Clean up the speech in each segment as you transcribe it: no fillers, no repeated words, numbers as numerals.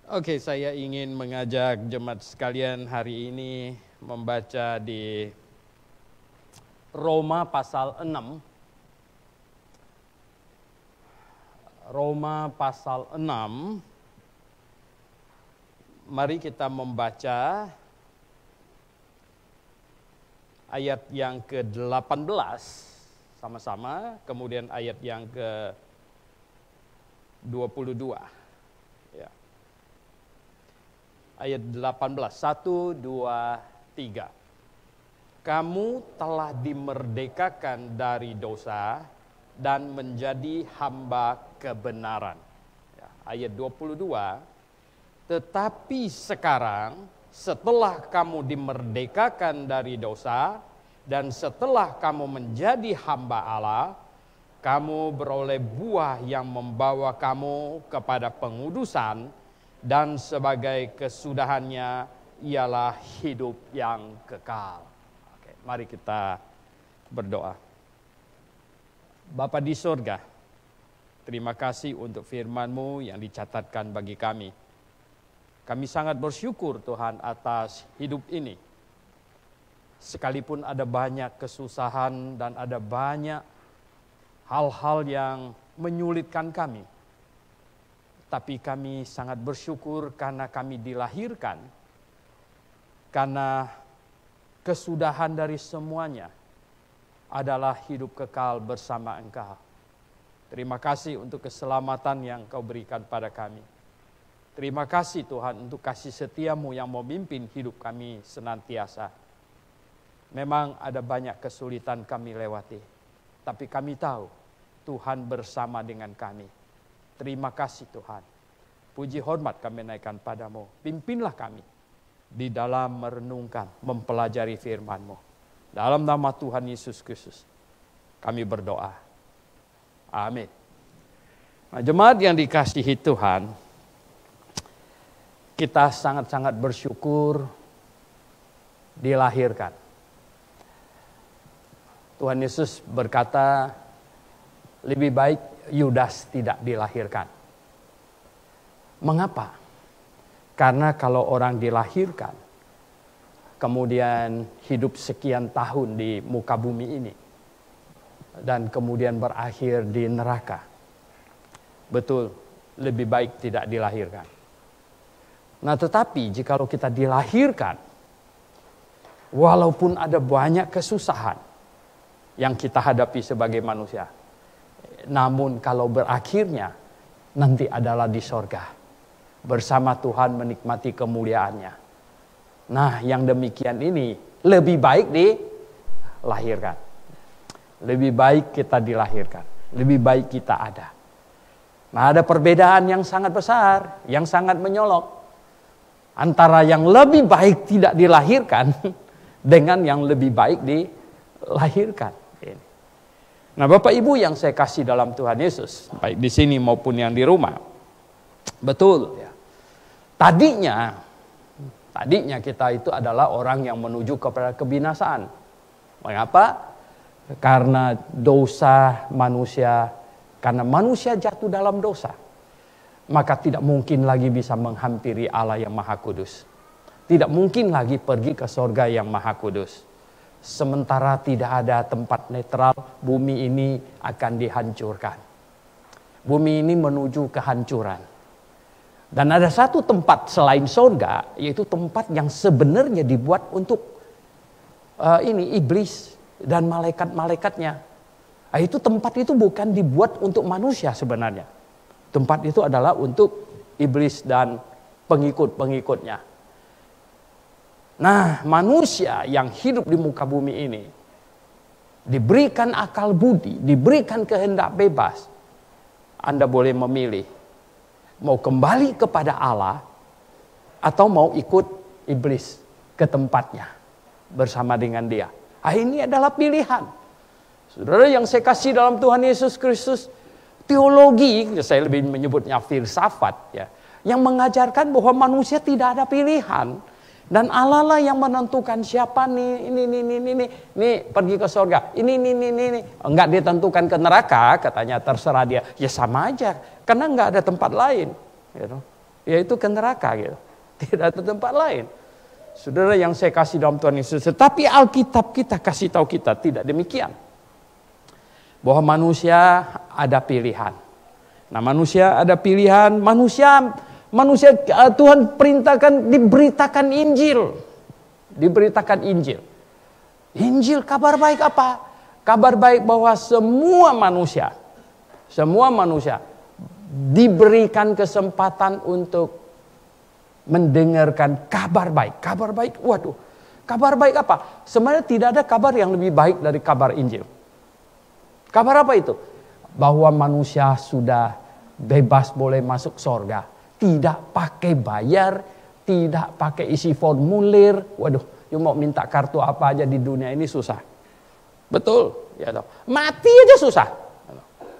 Oke, saya ingin mengajak jemaat sekalian hari ini membaca di Roma pasal 6. Roma pasal 6. Mari kita membaca ayat yang ke-18 sama-sama, kemudian ayat yang ke-22. Ya. Ayat 18, 1, 2, 3. Kamu telah dimerdekakan dari dosa dan menjadi hamba kebenaran. Ya, ayat 22, tetapi sekarang setelah kamu dimerdekakan dari dosa dan setelah kamu menjadi hamba Allah, kamu beroleh buah yang membawa kamu kepada pengudusan, dan sebagai kesudahannya ialah hidup yang kekal. Oke, mari kita berdoa. Bapa di surga, terima kasih untuk firman-Mu yang dicatatkan bagi kami. Kami sangat bersyukur Tuhan atas hidup ini. Sekalipun ada banyak kesusahan dan ada banyak hal-hal yang menyulitkan kami, tapi kami sangat bersyukur karena kami dilahirkan, karena kesudahan dari semuanya adalah hidup kekal bersama Engkau. Terima kasih untuk keselamatan yang Kau berikan pada kami. Terima kasih Tuhan untuk kasih setia-Mu yang memimpin hidup kami senantiasa. Memang ada banyak kesulitan kami lewati, tapi kami tahu Tuhan bersama dengan kami. Terima kasih Tuhan. Puji hormat kami naikkan padamu. Pimpinlah kami di dalam merenungkan, mempelajari firman-Mu. Dalam nama Tuhan Yesus Kristus kami berdoa. Amin. Nah, jemaat yang dikasihi Tuhan, kita sangat-sangat bersyukur dilahirkan. Tuhan Yesus berkata, lebih baik Yudas tidak dilahirkan. Mengapa? Karena kalau orang dilahirkan, kemudian hidup sekian tahun di muka bumi ini, dan kemudian berakhir di neraka, betul, lebih baik tidak dilahirkan. Nah, tetapi jikalau kita dilahirkan, walaupun ada banyak kesusahan yang kita hadapi sebagai manusia, namun kalau berakhirnya nanti adalah di sorga, bersama Tuhan menikmati kemuliaannya. Nah, yang demikian ini lebih baik dilahirkan. Lebih baik kita dilahirkan. Lebih baik kita ada. Nah, ada perbedaan yang sangat besar, yang sangat menyolok, antara yang lebih baik tidak dilahirkan dengan yang lebih baik dilahirkan. Nah, Bapak Ibu yang saya kasih dalam Tuhan Yesus, baik di sini maupun yang di rumah, betul ya. Tadinya kita itu adalah orang yang menuju kepada kebinasaan. Mengapa? Karena dosa manusia, karena manusia jatuh dalam dosa, maka tidak mungkin lagi bisa menghampiri Allah yang Maha Kudus. Tidak mungkin lagi pergi ke sorga yang Maha Kudus. Sementara tidak ada tempat netral, bumi ini akan dihancurkan. Bumi ini menuju kehancuran. Dan ada satu tempat selain surga, yaitu tempat yang sebenarnya dibuat untuk iblis dan malaikat-malaikatnya. Nah, itu tempat itu bukan dibuat untuk manusia sebenarnya. Tempat itu adalah untuk iblis dan pengikut-pengikutnya. Nah, manusia yang hidup di muka bumi ini diberikan akal budi, diberikan kehendak bebas. Anda boleh memilih mau kembali kepada Allah atau mau ikut iblis ke tempatnya bersama dengan dia. Ini adalah pilihan. Saudara yang saya kasih dalam Tuhan Yesus Kristus, teologi, saya lebih menyebutnya filsafat ya, yang mengajarkan bahwa manusia tidak ada pilihan. Dan Allah lah yang menentukan siapa nih pergi ke surga. Ini. Enggak ditentukan ke neraka, katanya terserah dia. Ya sama aja, karena enggak ada tempat lain. Gitu. yaitu ke neraka gitu. Tidak ada tempat lain. Saudara yang saya kasih dalam Tuhan Yesus, tetapi Alkitab kita kasih tahu kita tidak demikian. Bahwa manusia ada pilihan. Nah, manusia ada pilihan, manusia Tuhan perintahkan diberitakan Injil. Diberitakan Injil. Injil kabar baik apa? Kabar baik bahwa semua manusia diberikan kesempatan untuk mendengarkan kabar baik. Kabar baik, waduh. Kabar baik apa? Sebenarnya tidak ada kabar yang lebih baik dari kabar Injil. Kabar apa itu? Bahwa manusia sudah bebas boleh masuk surga. Tidak pakai bayar, tidak pakai isi formulir. Waduh. You mau minta kartu apa aja di dunia ini susah. Betul, ya toh. Mati aja susah.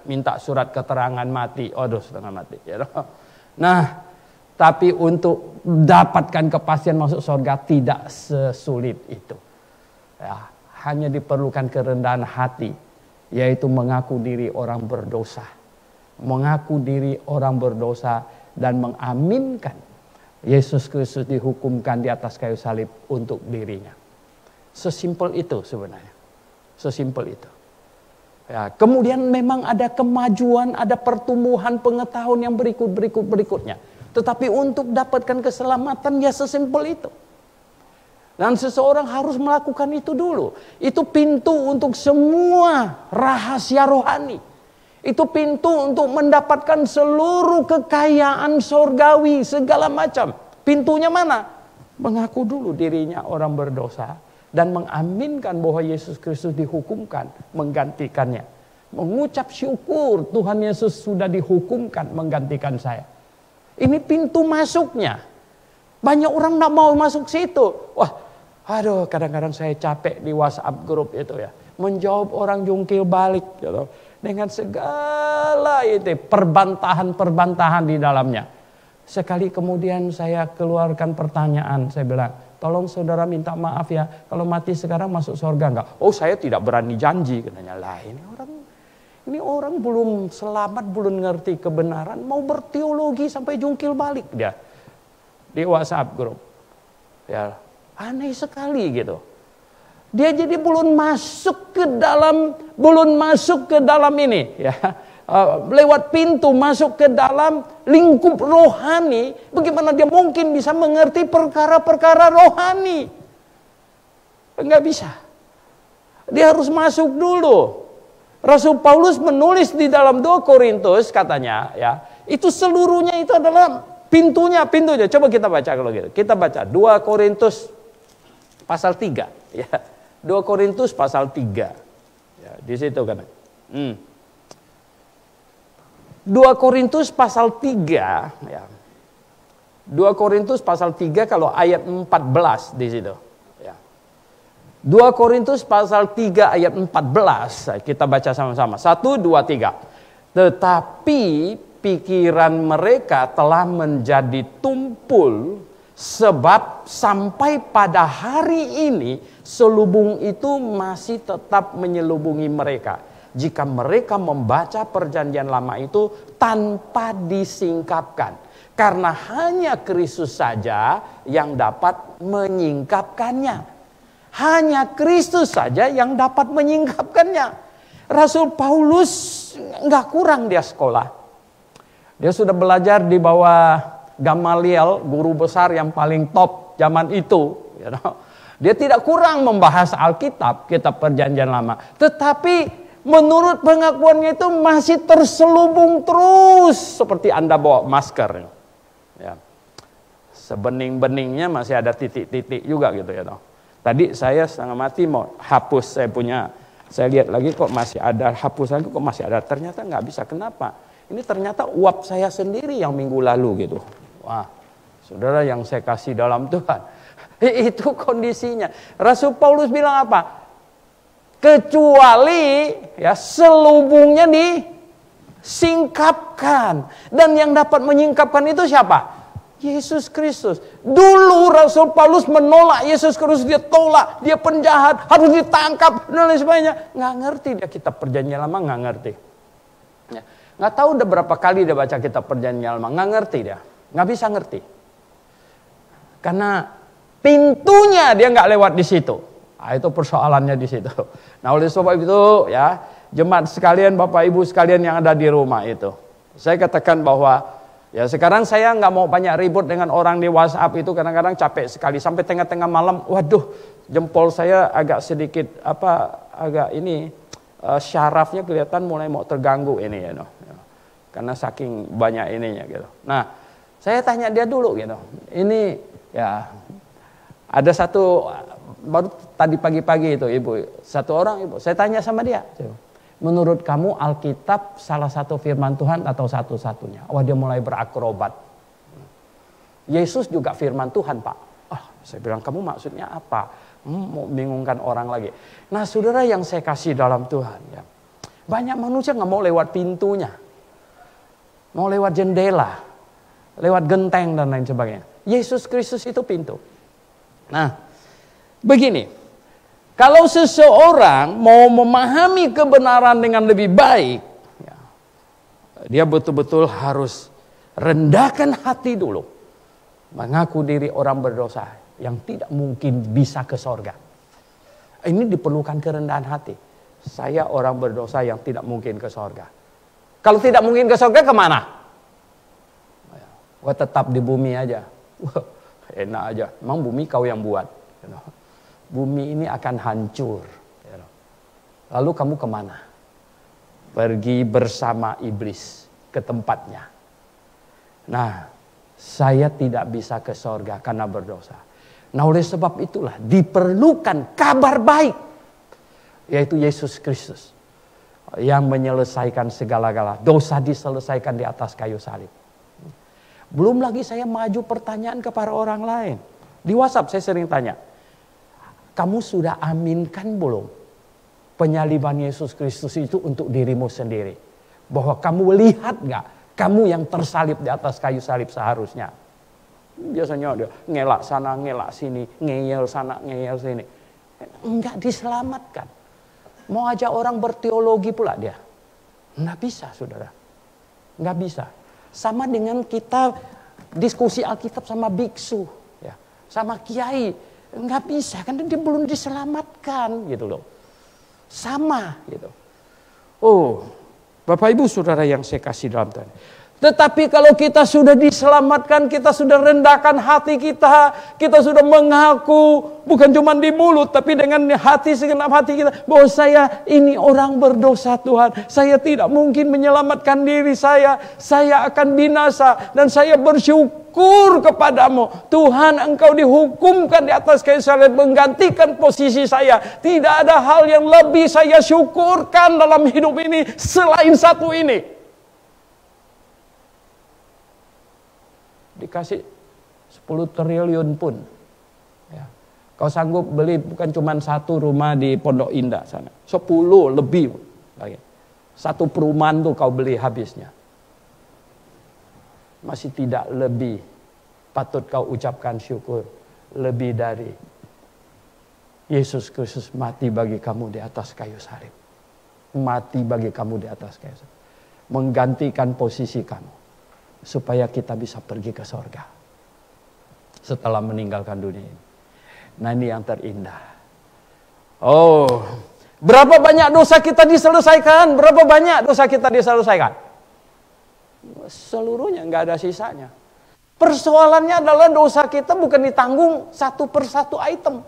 Minta surat keterangan mati, aduh setengah mati, ya toh. Nah, tapi untuk dapatkan kepastian masuk surga tidak sesulit itu. Ya, hanya diperlukan kerendahan hati, yaitu mengaku diri orang berdosa. Mengaku diri orang berdosa dan mengaminkan Yesus Kristus dihukumkan di atas kayu salib untuk dirinya. Sesimpel itu sebenarnya. Sesimpel itu. Ya, kemudian memang ada kemajuan, ada pertumbuhan pengetahuan yang berikutnya. Tetapi untuk dapatkan keselamatan ya sesimpel itu. Dan seseorang harus melakukan itu dulu. Itu pintu untuk semua rahasia rohani. Itu pintu untuk mendapatkan seluruh kekayaan surgawi, segala macam. Pintunya mana? Mengaku dulu dirinya orang berdosa dan mengaminkan bahwa Yesus Kristus dihukumkan menggantikannya. Mengucap syukur Tuhan Yesus sudah dihukumkan menggantikan saya. Ini pintu masuknya. Banyak orang tidak mau masuk situ. Wah, aduh, kadang-kadang saya capek di WhatsApp grup itu ya. Menjawab orang jungkil balik gitu. Dengan segala itu perbantahan di dalamnya. Sekali kemudian saya keluarkan pertanyaan, saya bilang, tolong saudara minta maaf ya, kalau mati sekarang masuk surga enggak? Oh, saya tidak berani janji, katanya. Lah, ini orang belum selamat, belum ngerti kebenaran, mau berteologi sampai jungkil balik dia di WhatsApp grup. Ya, aneh sekali gitu. Dia jadi belum masuk ke dalam ini ya. Lewat pintu masuk ke dalam lingkup rohani, bagaimana dia mungkin bisa mengerti perkara-perkara rohani? Enggak bisa. Dia harus masuk dulu. Rasul Paulus menulis di dalam 2 Korintus katanya ya, itu seluruhnya itu adalah pintunya. Coba kita baca kalau gitu. Kita baca 2 Korintus pasal 3 ya. 2 Korintus pasal 3. Ya, di situ kan. 2 Korintus pasal 3 ya. 2 Korintus pasal 3 kalau ayat 14 di situ. Ya. 2 Korintus pasal 3 ayat 14. Kita baca sama-sama. 1, 2, 3. Tetapi pikiran mereka telah menjadi tumpul, sebab sampai pada hari ini selubung itu masih tetap menyelubungi mereka. Jika mereka membaca perjanjian lama itu tanpa disingkapkan. Karena hanya Kristus saja yang dapat menyingkapkannya. Hanya Kristus saja yang dapat menyingkapkannya. Rasul Paulus nggak kurang dia sekolah. Dia sudah belajar di bawah Gamaliel, guru besar yang paling top zaman itu. Dia tidak kurang membahas Alkitab, kitab perjanjian lama. Tetapi menurut pengakuannya itu masih terselubung terus. Seperti Anda bawa masker. Ya. Sebening-beningnya masih ada titik-titik juga gitu ya. Tadi saya setengah mati mau hapus saya punya. Saya lihat lagi kok masih ada, hapus lagi kok masih ada. Ternyata nggak bisa, kenapa? Ini ternyata uap saya sendiri yang minggu lalu gitu. Wah, saudara yang saya kasih dalam Tuhan. Itu kondisinya. Rasul Paulus bilang apa? Kecuali ya selubungnya disingkapkan. Dan yang dapat menyingkapkan itu siapa? Yesus Kristus. Dulu Rasul Paulus menolak Yesus Kristus. Dia tolak, dia penjahat, harus ditangkap dan lain sebagainya. Nggak ngerti dia kitab perjanjian lama, nggak ngerti. Ya. Nggak tahu udah berapa kali dia baca kitab perjanjian lama, nggak ngerti dia. Nggak bisa ngerti. Karena pintunya dia nggak lewat di situ. Nah, itu persoalannya di situ. Nah, oleh sebab itu ya, jemaat sekalian, Bapak Ibu sekalian yang ada di rumah itu, saya katakan bahwa ya sekarang saya nggak mau banyak ribut dengan orang di WhatsApp itu, kadang-kadang capek sekali sampai tengah-tengah malam, waduh, jempol saya agak sedikit agak ini syarafnya kelihatan mulai mau terganggu ini ya, karena saking banyak ininya gitu. Nah, saya tanya dia dulu gitu, ini ya ada satu baru tadi pagi-pagi itu satu orang ibu, saya tanya sama dia, menurut kamu Alkitab salah satu firman Tuhan atau satu-satunya? Wah, dia mulai berakrobat. Yesus juga firman Tuhan, Pak. Saya bilang, kamu maksudnya apa? Mau bingungkan orang lagi. Nah, saudara yang saya kasih dalam Tuhan, ya, banyak manusia nggak mau lewat pintunya, mau lewat jendela, lewat genteng dan lain sebagainya. Yesus Kristus itu pintu. Nah, begini, kalau seseorang mau memahami kebenaran dengan lebih baik, ya, dia betul-betul harus rendahkan hati dulu, mengaku diri orang berdosa yang tidak mungkin bisa ke sorga. Ini diperlukan kerendahan hati. Saya orang berdosa yang tidak mungkin ke sorga. Kalau tidak mungkin ke sorga, kemana? Wah, tetap di bumi aja. Wah, enak aja. Emang bumi kau yang buat. Bumi ini akan hancur. Lalu kamu kemana? Pergi bersama iblis ke tempatnya. Nah, saya tidak bisa ke sorga karena berdosa. Nah, oleh sebab itulah diperlukan kabar baik, yaitu Yesus Kristus yang menyelesaikan segala-gala. Dosa diselesaikan di atas kayu salib. Belum lagi saya maju pertanyaan kepada orang lain. Di WhatsApp saya sering tanya, kamu sudah aminkan belum penyaliban Yesus Kristus itu untuk dirimu sendiri? Bahwa kamu lihat gak, kamu yang tersalib di atas kayu salib seharusnya. Biasanya dia ngelak sana, ngelak sini, ngeyel sana, ngeyel sini. Enggak diselamatkan. Mau ajak orang berteologi pula dia. Enggak bisa, saudara. Enggak bisa. Sama dengan kita diskusi Alkitab sama biksu, ya, sama kiai. Enggak bisa, kan dia belum diselamatkan gitu loh. Sama gitu. Oh, Bapak Ibu Saudara yang saya kasih dalam Tuhan. Tetapi kalau kita sudah diselamatkan, kita sudah rendahkan hati kita sudah mengaku, bukan cuma di mulut, tapi dengan hati, segenap hati kita, bahwa saya ini orang berdosa Tuhan, saya tidak mungkin menyelamatkan diri saya akan binasa, dan saya bersyukur kepadamu, Tuhan, engkau dihukumkan di atas kayu salib, menggantikan posisi saya, tidak ada hal yang lebih saya syukurkan dalam hidup ini, selain satu ini. Dikasih 10 triliun pun, ya, kau sanggup beli bukan cuma satu rumah di Pondok Indah sana, 10 lebih lagi. Satu perumahan tuh kau beli habisnya. Masih tidak lebih patut kau ucapkan syukur lebih dari Yesus Kristus mati bagi kamu di atas kayu salib. Mati bagi kamu di atas kayu salib. Menggantikan posisi kamu. Supaya kita bisa pergi ke sorga setelah meninggalkan dunia ini. Nah, ini yang terindah. Oh, berapa banyak dosa kita diselesaikan? Berapa banyak dosa kita diselesaikan? Seluruhnya, nggak ada sisanya. Persoalannya adalah dosa kita bukan ditanggung satu persatu item.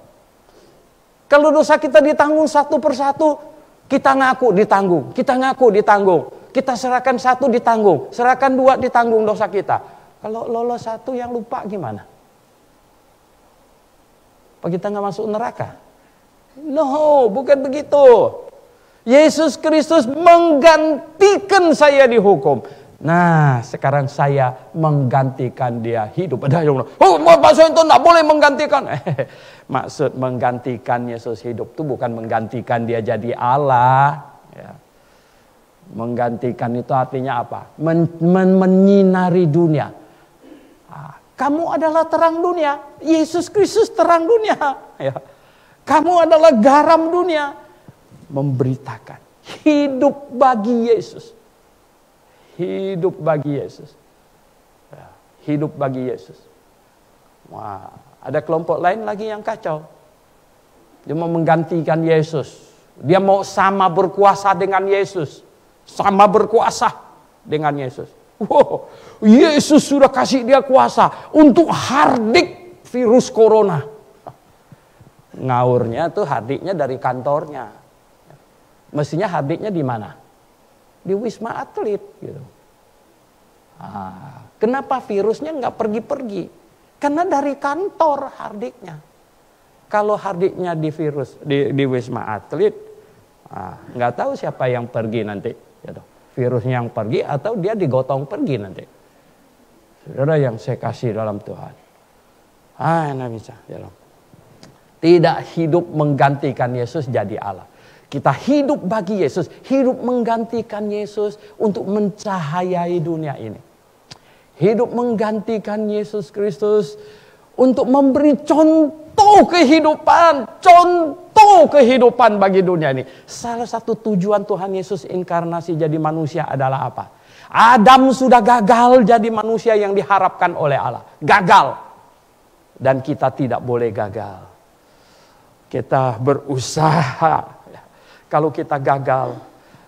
Kalau dosa kita ditanggung satu persatu, kita ngaku ditanggung, kita ngaku ditanggung. Kita serahkan satu ditanggung, serahkan dua ditanggung dosa kita. Kalau lolos satu yang lupa gimana? Apa kita nggak masuk neraka? No, bukan begitu. Yesus Kristus menggantikan saya dihukum. Nah, sekarang saya menggantikan dia hidup. Ada yang bilang, oh, maksud itu nggak boleh menggantikan. Maksud menggantikan Yesus hidup itu bukan menggantikan dia jadi Allah. Ya. Menggantikan itu artinya apa? Menyinari dunia. Kamu adalah terang dunia. Yesus Kristus terang dunia. Ya. Kamu adalah garam dunia. Memberitakan. Hidup bagi Yesus. Hidup bagi Yesus. Ya. hidup bagi Yesus. Wah, ada kelompok lain lagi yang kacau. Dia mau menggantikan Yesus. Dia mau sama berkuasa dengan Yesus. Sama berkuasa dengan Yesus. Wow, Yesus sudah kasih dia kuasa untuk hardik virus corona. Ngaurnya tuh hardiknya dari kantornya. Mestinya hardiknya di mana? Di Wisma Atlet gitu. Kenapa virusnya nggak pergi-pergi? Karena dari kantor hardiknya. Kalau hardiknya di di Wisma Atlet, nggak tahu siapa yang pergi nanti. Gitu. Virusnya yang pergi atau dia digotong pergi nanti. Saudara yang saya kasih dalam Tuhan. Enak bisa. Tidak hidup menggantikan Yesus jadi Allah. Kita hidup bagi Yesus. Hidup menggantikan Yesus untuk mencahayai dunia ini. Hidup menggantikan Yesus Kristus untuk memberi contoh kehidupan. Contoh kehidupan bagi dunia ini. Salah satu tujuan Tuhan Yesus inkarnasi jadi manusia adalah apa? Adam sudah gagal jadi manusia yang diharapkan oleh Allah. Gagal. Dan kita tidak boleh gagal. Kita berusaha. Kalau kita gagal,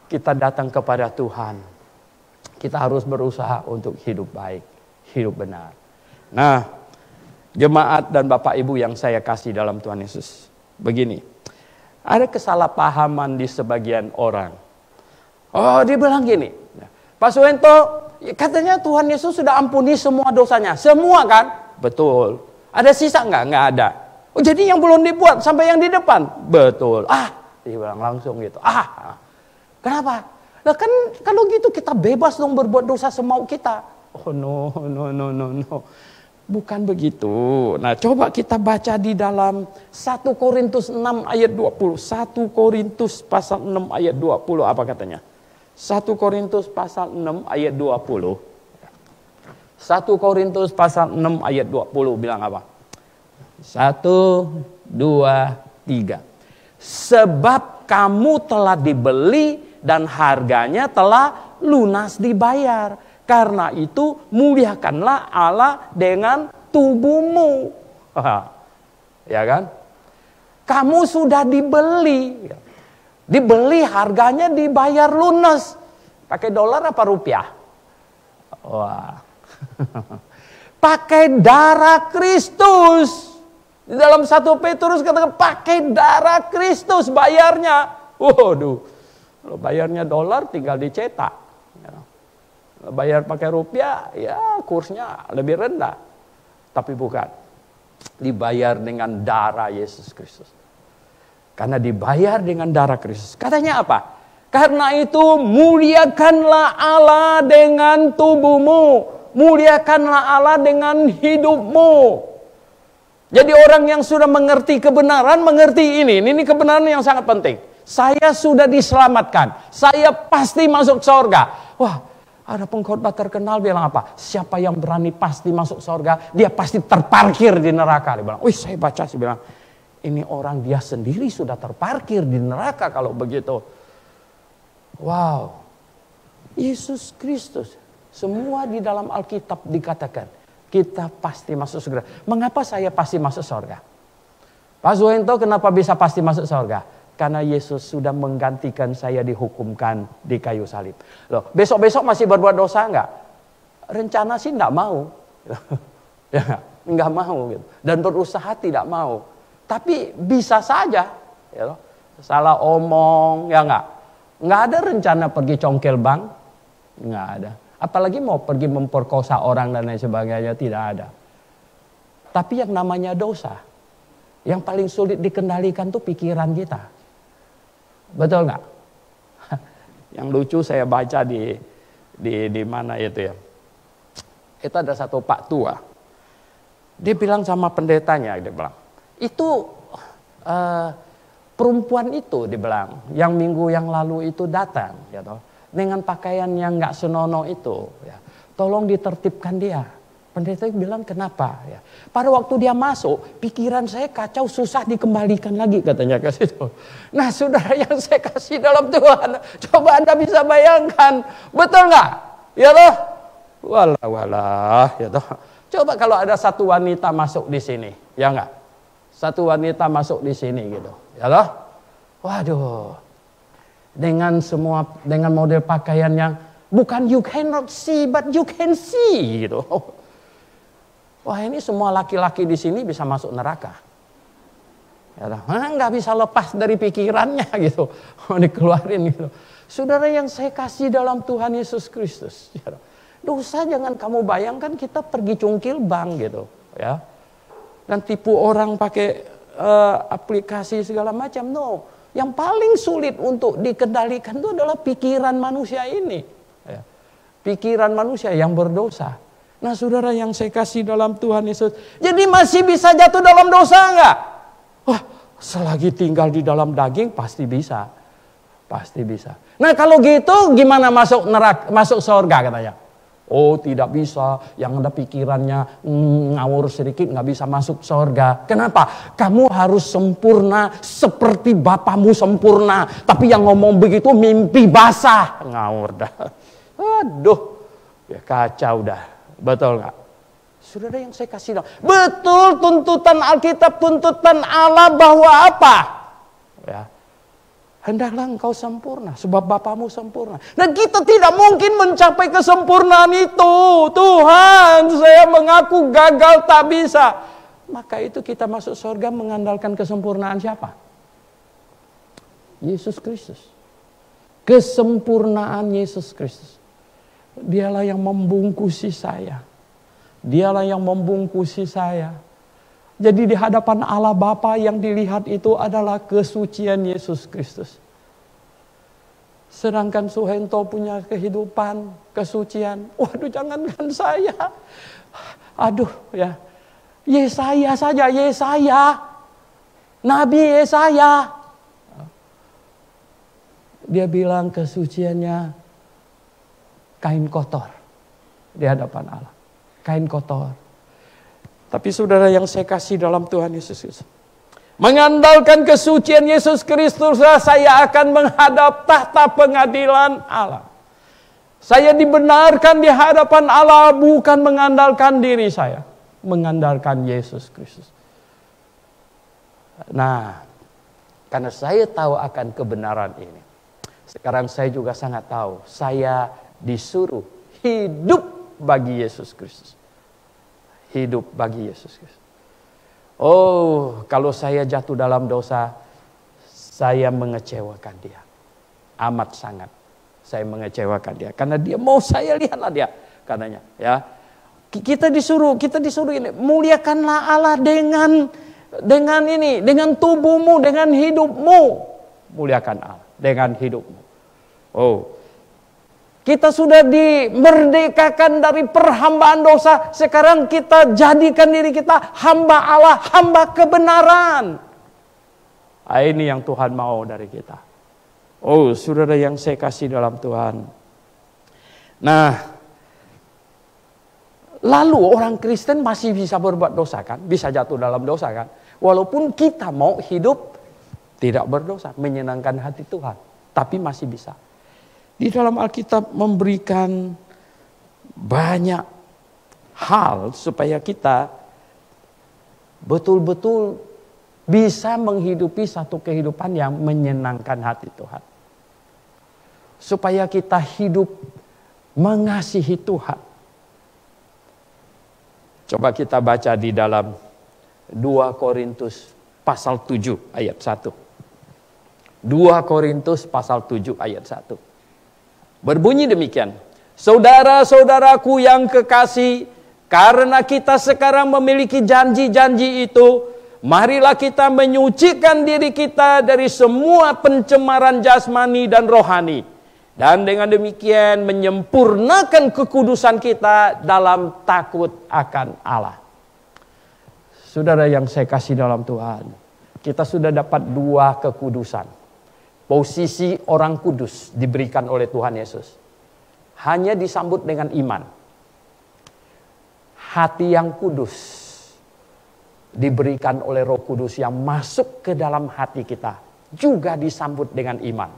kita datang kepada Tuhan. Kita harus berusaha untuk hidup baik, hidup benar. Nah, jemaat dan Bapak Ibu yang saya kasih dalam Tuhan Yesus. Begini, ada kesalahpahaman di sebagian orang. Oh, dia bilang gini, Pak Suwento, katanya Tuhan Yesus sudah ampuni semua dosanya. Semua kan? Betul. Ada sisa enggak? Enggak ada. Oh, jadi yang belum dibuat sampai yang di depan? Betul. Dia bilang langsung gitu. Kenapa? Nah kan kalau gitu kita bebas dong berbuat dosa semau kita. Oh no. Bukan begitu. Nah coba kita baca di dalam 1 Korintus 6 ayat 20. 1 Korintus pasal 6 ayat 20 apa katanya? 1 Korintus pasal 6 ayat 20. 1 Korintus pasal 6 ayat 20 bilang apa? 1, 2, 3. Sebab kamu telah dibeli dan harganya telah lunas dibayar. Karena itu muliakanlah Allah dengan tubuhmu. Ya kan? Kamu sudah dibeli. Dibeli harganya dibayar lunas. Pakai dolar apa rupiah? Wah. Pakai darah Kristus. Di dalam 1 Petrus katakan pakai darah Kristus bayarnya. Waduh. Kalau bayarnya dolar tinggal dicetak. Kalau bayar pakai rupiah ya kursnya lebih rendah. Tapi bukan. Dibayar dengan darah Yesus Kristus. Karena dibayar dengan darah Kristus. Katanya apa? Karena itu muliakanlah Allah dengan tubuhmu. Muliakanlah Allah dengan hidupmu. Jadi orang yang sudah mengerti kebenaran, mengerti ini kebenaran yang sangat penting. Saya sudah diselamatkan, saya pasti masuk surga. Wah, ada pengkhotbah terkenal bilang apa? Siapa yang berani pasti masuk surga, dia pasti terparkir di neraka. Dia bilang, saya baca, saya bilang, ini orang dia sendiri sudah terparkir di neraka kalau begitu. Wow, Yesus Kristus, semua di dalam Alkitab dikatakan, kita pasti masuk surga. Mengapa saya pasti masuk surga? Pak Zuwento kenapa bisa pasti masuk surga? Karena Yesus sudah menggantikan saya dihukumkan di kayu salib. Loh, besok-besok masih berbuat dosa enggak? Rencana sih enggak mau. Ya, enggak mau gitu. Dan berusaha tidak mau. Tapi bisa saja, ya, salah omong, ya enggak. Enggak ada rencana pergi congkel bank. Enggak ada. Apalagi mau pergi memperkosa orang dan lain sebagainya, tidak ada. Tapi yang namanya dosa, yang paling sulit dikendalikan tuh pikiran kita. Betul nggak? Yang lucu saya baca di mana itu ya. Itu ada satu pak tua. Dia bilang sama pendetanya, dia bilang, itu perempuan itu, dia bilang, yang minggu yang lalu itu datang, gitu, dengan pakaian yang nggak senonoh itu, ya, tolong ditertibkan dia. Pendeta bilang kenapa? Ya. Pada waktu dia masuk, pikiran saya kacau, susah dikembalikan lagi katanya ke situ. Nah, saudara yang saya kasih dalam Tuhan, coba Anda bisa bayangkan, betul nggak? Ya loh, Walah, ya toh. Coba kalau ada satu wanita masuk di sini, ya enggak? Satu wanita masuk di sini gitu, ya toh. Waduh. Dengan model pakaian yang bukan you cannot see but you can see gitu. Wah, ini semua laki-laki di sini bisa masuk neraka. Ya toh. Enggak bisa lepas dari pikirannya gitu. Dikeluarin gitu. Saudara yang saya kasih dalam Tuhan Yesus Kristus, ya toh. Dosa jangan kamu bayangkan kita pergi cungkil bank gitu, ya. Dan tipu orang pakai aplikasi segala macam. No, yang paling sulit untuk dikendalikan itu adalah pikiran manusia ini, ya. Pikiran manusia yang berdosa. Nah, saudara yang saya kasih dalam Tuhan Yesus, jadi masih bisa jatuh dalam dosa enggak? Wah, selagi tinggal di dalam daging pasti bisa, pasti bisa. Nah, kalau gitu gimana masuk neraka, masuk surga katanya? Oh, tidak bisa, yang ada pikirannya ngawur sedikit nggak bisa masuk surga. Kenapa? Kamu harus sempurna seperti Bapamu sempurna. Tapi yang ngomong begitu mimpi basah. Ngawur dah. Aduh, ya kacau dah. Betul nggak? Saudara yang saya kasih dong. Betul tuntutan Alkitab, tuntutan Allah bahwa apa? Ya. Hendaklah engkau sempurna, sebab Bapamu sempurna. Dan kita tidak mungkin mencapai kesempurnaan itu. Tuhan, saya mengaku gagal tak bisa. Maka itu kita masuk surga mengandalkan kesempurnaan siapa? Yesus Kristus. Kesempurnaan Yesus Kristus. Dialah yang membungkusi saya. Dialah yang membungkusi saya. Jadi di hadapan Allah Bapa yang dilihat itu adalah kesucian Yesus Kristus. Sedangkan Suhento punya kehidupan, kesucian. Waduh, jangankan saya. Aduh ya. Yesaya saja, Yesaya. Nabi Yesaya. Dia bilang kesuciannya kain kotor di hadapan Allah. Kain kotor. Tapi saudara yang saya kasih dalam Tuhan Yesus Kristus, mengandalkan kesucian Yesus Kristus, saya akan menghadap tahta pengadilan Allah. Saya dibenarkan di hadapan Allah bukan mengandalkan diri saya, mengandalkan Yesus Kristus. Nah, karena saya tahu akan kebenaran ini, sekarang saya juga sangat tahu, saya disuruh hidup bagi Yesus Kristus. Hidup bagi Yesus Kristus. Oh, kalau saya jatuh dalam dosa, saya mengecewakan dia. Amat sangat saya mengecewakan dia. Karena dia mau saya lihatlah dia. Katanya, ya. Kita disuruh ini, muliakanlah Allah dengan ini, dengan tubuhmu, dengan hidupmu. Muliakan Allah dengan hidupmu. Oh. Kita sudah dimerdekakan dari perhambaan dosa. Sekarang kita jadikan diri kita hamba Allah, hamba kebenaran. Ini yang Tuhan mau dari kita. Oh, saudara yang saya kasih dalam Tuhan. Nah, lalu orang Kristen masih bisa berbuat dosa kan? Bisa jatuh dalam dosa kan? Walaupun kita mau hidup tidak berdosa, menyenangkan hati Tuhan. Tapi masih bisa. Di dalam Alkitab memberikan banyak hal supaya kita betul-betul bisa menghidupi satu kehidupan yang menyenangkan hati Tuhan. Supaya kita hidup mengasihi Tuhan. Coba kita baca di dalam 2 Korintus pasal 7 ayat 1. 2 Korintus pasal 7 ayat 1. Berbunyi demikian, saudara-saudaraku yang kekasih, karena kita sekarang memiliki janji-janji itu, marilah kita menyucikan diri kita dari semua pencemaran jasmani dan rohani. Dan dengan demikian menyempurnakan kekudusan kita dalam takut akan Allah. Saudara yang saya kasih dalam Tuhan, kita sudah dapat 2 kekudusan. Posisi orang kudus diberikan oleh Tuhan Yesus. Hanya disambut dengan iman. Hati yang kudus diberikan oleh Roh Kudus yang masuk ke dalam hati kita. Juga disambut dengan iman.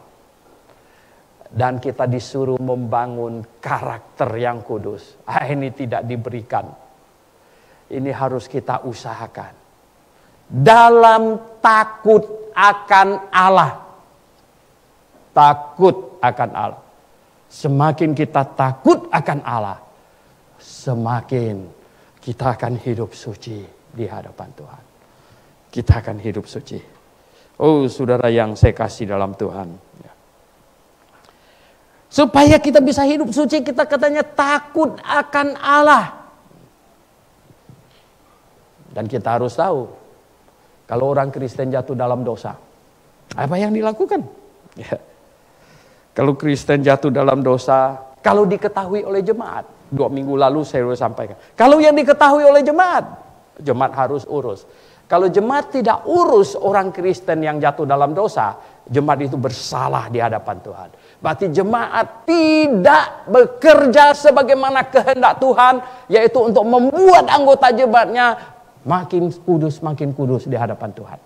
Dan kita disuruh membangun karakter yang kudus. Ini tidak diberikan. Ini harus kita usahakan. Dalam takut akan Allah. Takut akan Allah. Semakin kita takut akan Allah, semakin kita akan hidup suci di hadapan Tuhan. Kita akan hidup suci. Oh saudara yang saya kasih dalam Tuhan. Supaya kita bisa hidup suci, kita katanya takut akan Allah. Dan kita harus tahu, kalau orang Kristen jatuh dalam dosa, apa yang dilakukan? Ya. Kalau Kristen jatuh dalam dosa, kalau diketahui oleh jemaat, 2 minggu lalu saya sudah sampaikan. Kalau yang diketahui oleh jemaat, jemaat harus urus. Kalau jemaat tidak urus orang Kristen yang jatuh dalam dosa, jemaat itu bersalah di hadapan Tuhan. Berarti jemaat tidak bekerja sebagaimana kehendak Tuhan, yaitu untuk membuat anggota jemaatnya makin kudus di hadapan Tuhan.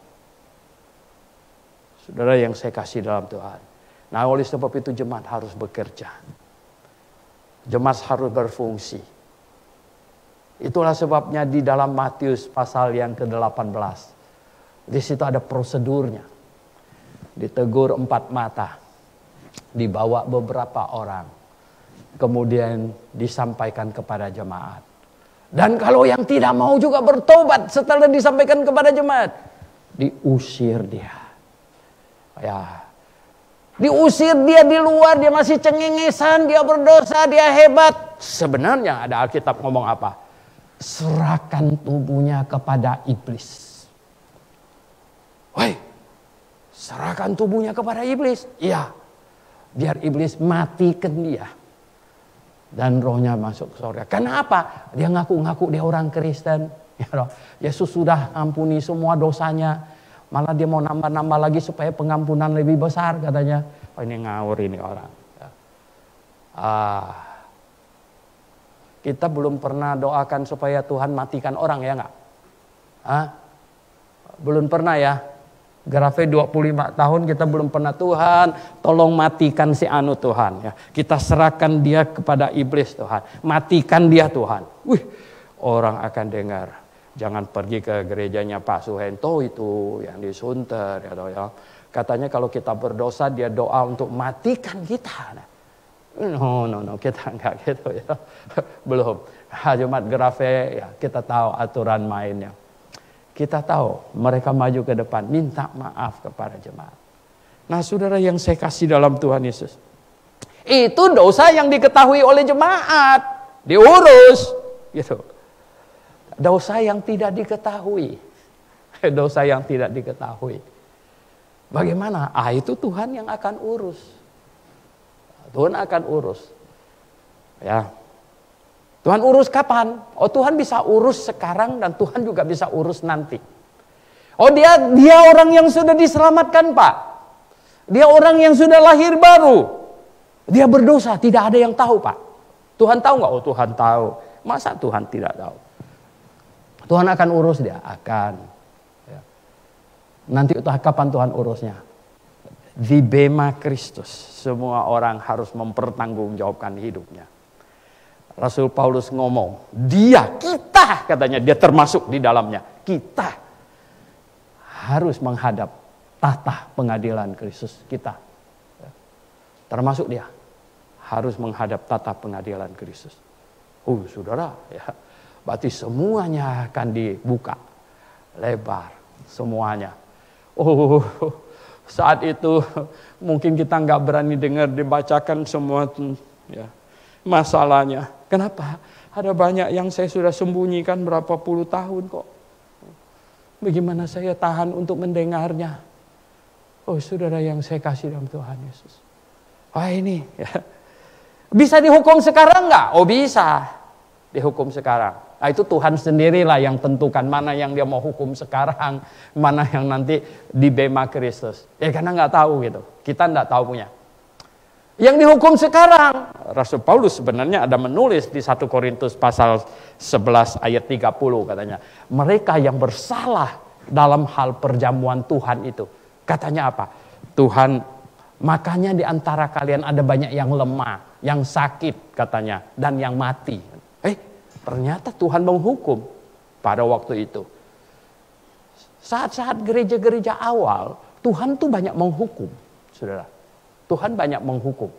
Saudara yang saya kasih dalam Tuhan. Nah oleh sebab itu jemaat harus bekerja. Jemaat harus berfungsi. Itulah sebabnya di dalam Matius pasal yang ke-18. Di situ ada prosedurnya. Ditegur 4 mata. Dibawa beberapa orang. Kemudian disampaikan kepada jemaat. Dan kalau yang tidak mau juga bertobat setelah disampaikan kepada jemaat, diusir dia. Ya. Diusir dia di luar, dia masih cengengesan, dia berdosa, dia hebat. Sebenarnya ada Alkitab ngomong apa? Serahkan tubuhnya kepada iblis. Woi, serahkan tubuhnya kepada iblis. Iya, biar iblis matikan dia. Dan rohnya masuk ke surga. Kenapa? Dia ngaku-ngaku dia orang Kristen. Ya, Yesus sudah ampuni semua dosanya. Malah dia mau nambah-nambah lagi supaya pengampunan lebih besar katanya. Oh ini ngawur ini orang. Kita belum pernah doakan supaya Tuhan matikan orang ya enggak? Belum pernah ya. Grafe 25 tahun kita belum pernah, Tuhan tolong matikan si anu Tuhan. Ya. Kita serahkan dia kepada iblis Tuhan. Matikan dia Tuhan. Orang akan dengar. Jangan pergi ke gerejanya Pak Suhento itu yang di Sunter ya. Katanya kalau kita berdosa dia doa untuk matikan kita. No, kita enggak gitu ya. Belum. Jemaat Grafe ya kita tahu aturan mainnya. Kita tahu mereka maju ke depan minta maaf kepada jemaat. Nah, saudara yang saya kasih dalam Tuhan Yesus. Itu dosa yang diketahui oleh jemaat, diurus gitu. Dosa yang tidak diketahui. Dosa yang tidak diketahui. Bagaimana? Itu Tuhan yang akan urus. Tuhan akan urus. Ya. Tuhan urus kapan? Tuhan bisa urus sekarang dan Tuhan juga bisa urus nanti. Dia orang yang sudah diselamatkan, Pak. Dia orang yang sudah lahir baru. Dia berdosa, tidak ada yang tahu, Pak. Tuhan tahu nggak? Tuhan tahu. Masa Tuhan tidak tahu? Tuhan akan urus dia, akan. Ya. Nanti kapan Tuhan urusnya? Di bema Kristus, semua orang harus mempertanggungjawabkan hidupnya. Rasul Paulus ngomong, kita katanya, dia termasuk di dalamnya. Kita harus menghadap tahta pengadilan Kristus kita. Ya. Termasuk dia harus menghadap tahta pengadilan Kristus. Saudara, ya. Berarti semuanya akan dibuka lebar, semuanya. Saat itu mungkin kita nggak berani dengar dibacakan semua ya, masalahnya. Kenapa? Ada banyak yang saya sudah sembunyikan berapa puluh tahun kok. Bagaimana saya tahan untuk mendengarnya? Saudara yang saya kasih dalam Tuhan Yesus. Ini ya. Bisa dihukum sekarang nggak? Bisa dihukum sekarang. Nah, itu Tuhan sendirilah yang tentukan mana yang dia mau hukum sekarang, mana yang nanti di bema Kristus. Karena nggak tahu gitu, kita nggak tahu punya. Yang dihukum sekarang, Rasul Paulus sebenarnya ada menulis di 1 Korintus pasal 11 ayat 30 katanya. Mereka yang bersalah dalam hal perjamuan Tuhan itu. Katanya apa? Tuhan Makanya di antara kalian ada banyak yang lemah, yang sakit katanya, dan yang mati. Ternyata Tuhan menghukum pada waktu itu. Saat-saat gereja-gereja awal, Tuhan tuh banyak menghukum, saudara. Tuhan banyak menghukum.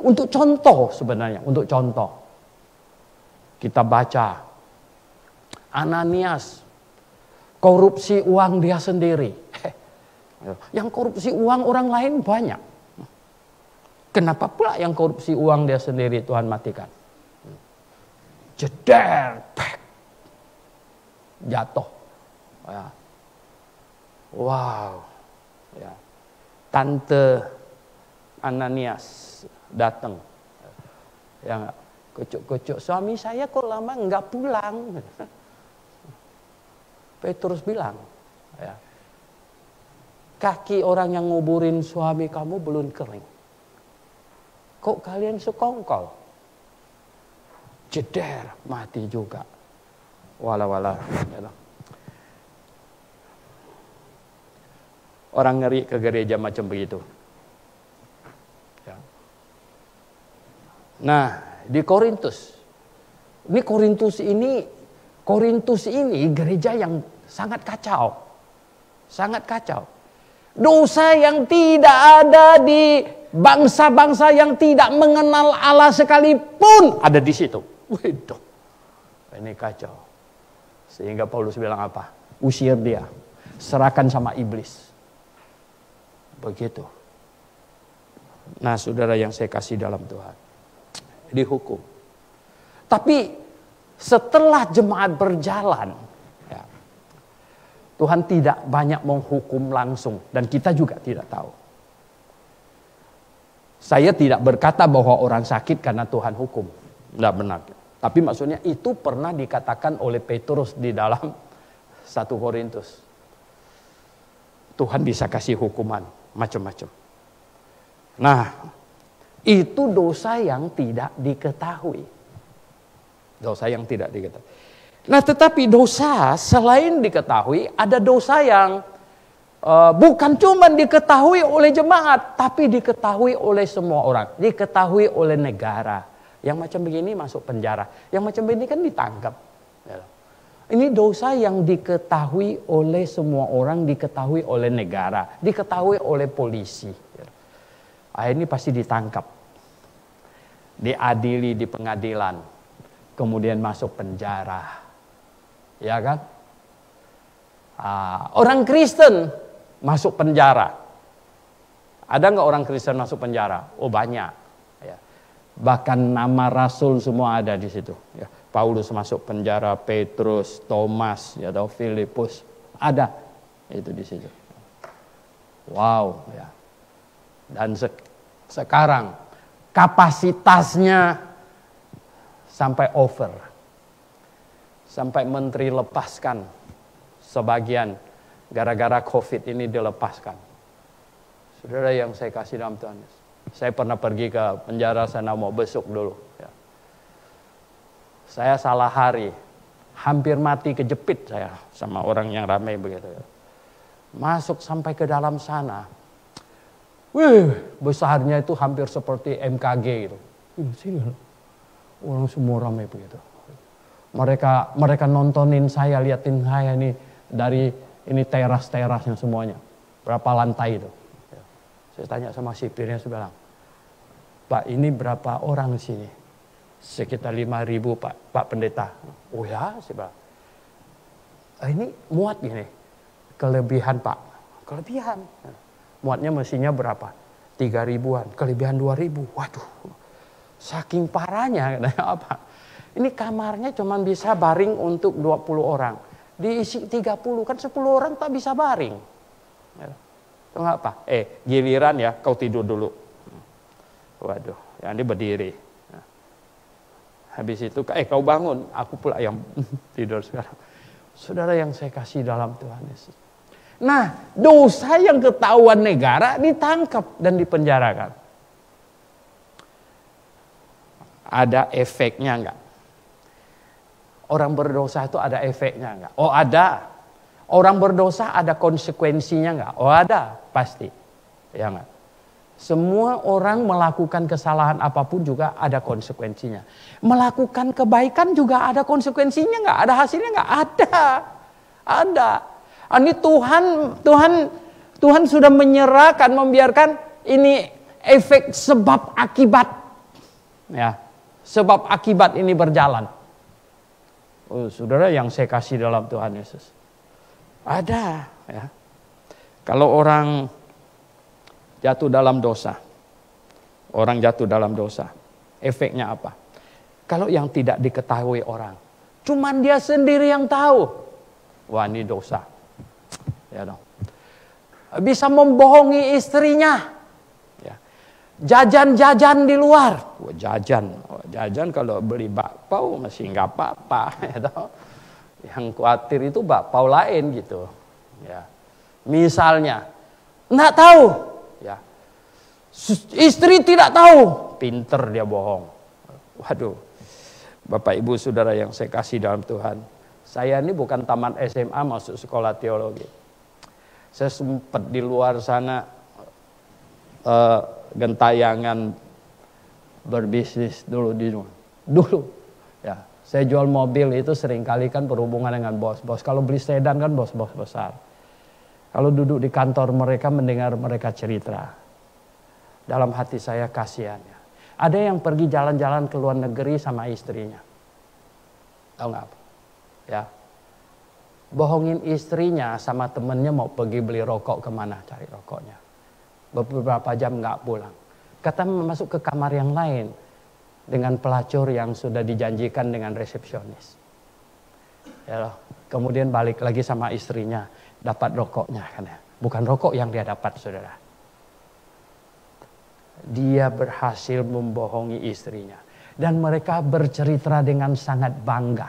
Untuk contoh sebenarnya, untuk contoh. Kita baca, Ananias korupsi uang dia sendiri. Yang korupsi uang orang lain banyak. Kenapa pula yang korupsi uang dia sendiri Tuhan matikan? Jeder, jatuh. Ya. Wow. Ya. Tante Ananias datang. Yang kucuk-kucuk, suami saya kok lama enggak pulang. Petrus bilang, ya, kaki orang yang nguburin suami kamu belum kering. Kok kalian sekongkol? Jeder, mati juga. Wala-wala. Orang ngeri ke gereja macam begitu. Ya. Nah, di Korintus. Korintus ini gereja yang sangat kacau. Sangat kacau. Dosa yang tidak ada di bangsa-bangsa yang tidak mengenal Allah sekalipun ada di situ. Waduh. Ini kacau. Sehingga Paulus bilang apa? Usir dia. Serahkan sama iblis. Begitu. Nah, saudara yang saya kasih dalam Tuhan. Dihukum. Tapi setelah jemaat berjalan, ya, Tuhan tidak banyak menghukum langsung. Dan kita juga tidak tahu. Saya tidak berkata bahwa orang sakit karena Tuhan hukum. Tidak benar. Tapi maksudnya itu pernah dikatakan oleh Petrus di dalam 1 Korintus. Tuhan bisa kasih hukuman macam-macam. Nah, itu dosa yang tidak diketahui. Dosa yang tidak diketahui. Nah, tetapi dosa selain diketahui, ada dosa yang bukan cuma diketahui oleh jemaat, tapi diketahui oleh semua orang. Diketahui oleh negara. Yang macam begini masuk penjara. Yang macam begini kan ditangkap. Ini dosa yang diketahui oleh semua orang, diketahui oleh negara, diketahui oleh polisi. Ini pasti ditangkap. Diadili di pengadilan. Kemudian masuk penjara. Ya kan? Orang Kristen masuk penjara. Ada nggak orang Kristen masuk penjara? Oh, banyak. Ya. Bahkan nama rasul semua ada di situ. Ya. Paulus masuk penjara, Petrus, Thomas, ya, atau Filipus. Ada itu di situ. Wow. Ya. Dan sekarang kapasitasnya sampai over. Sampai menteri lepaskan sebagian gara-gara COVID ini dilepaskan. Saudara yang saya kasih dalam Tuhan. Saya pernah pergi ke penjara sana mau besuk dulu. Ya. Saya salah hari. Hampir mati kejepit saya sama orang yang ramai begitu. Ya. Masuk sampai ke dalam sana. Wih, besarnya itu hampir seperti MKG gitu. Orang semua ramai begitu. Mereka nontonin saya, liatin saya ini dari ini teras-terasnya semuanya. Berapa lantai itu. Ya. Saya tanya sama sipirnya, saya bilang, Pak, ini berapa orang di sini? Sekitar 5.000 Pak Pendeta. Oh ya, saya bilang. Ini muat gini. Kelebihan Pak. Kelebihan. Muatnya mesinnya berapa? 3.000-an. Kelebihan 2.000. Waduh. Saking parahnya, katanya apa? Ini kamarnya cuma bisa baring untuk 20 orang. Diisi 30, kan 10 orang tak bisa baring. Itu apa? Giliran ya, kau tidur dulu. Waduh, yang ini berdiri. Habis itu, kau bangun, aku pula yang tidur sekarang. Saudara yang saya kasih dalam Tuhan Yesus. Nah, dosa yang ketahuan negara ditangkap dan dipenjarakan. Ada efeknya enggak? Orang berdosa itu ada efeknya enggak? Oh, ada. Orang berdosa ada konsekuensinya enggak? Oh, ada, pasti. Ya enggak? Semua orang melakukan kesalahan apapun juga ada konsekuensinya. Melakukan kebaikan juga ada konsekuensinya, nggak ada hasilnya, nggak ada. Ada. Ini Tuhan sudah menyerahkan, membiarkan ini efek sebab akibat. Ya, sebab akibat ini berjalan. Oh, saudara yang saya kasih dalam Tuhan Yesus. Ada. Ya. Kalau orang jatuh dalam dosa. Orang jatuh dalam dosa. Efeknya apa? Kalau yang tidak diketahui orang. Cuman dia sendiri yang tahu. Wah, ini dosa. Ya dong. Bisa membohongi istrinya. Ya. Jajan-jajan di luar. Wah, jajan kalau beli bakpao masih nggak apa-apa. Ya dong. Yang khawatir itu bakpao lain gitu. Ya. Misalnya. Nggak tahu. Ya. Istri tidak tahu, pinter dia bohong. Waduh, Bapak Ibu Saudara yang saya kasih dalam Tuhan, saya ini bukan tamat SMA masuk sekolah teologi. Saya sempat di luar sana gentayangan berbisnis dulu. Ya, saya jual mobil itu seringkali kan berhubungan dengan bos-bos. Kalau beli sedan kan bos-bos besar. Kalau duduk di kantor mereka mendengar mereka cerita. Dalam hati saya kasihannya. Ada yang pergi jalan-jalan ke luar negeri sama istrinya. Tahu nggak apa? Ya. Bohongin istrinya sama temennya mau pergi beli rokok kemana cari rokoknya. Beberapa jam nggak pulang. Kata masuk ke kamar yang lain. Dengan pelacur yang sudah dijanjikan dengan resepsionis. Ya loh. Kemudian balik lagi sama istrinya. Dapat rokoknya kan ya. Bukan rokok yang dia dapat, saudara. Dia berhasil membohongi istrinya. Dan mereka bercerita dengan sangat bangga.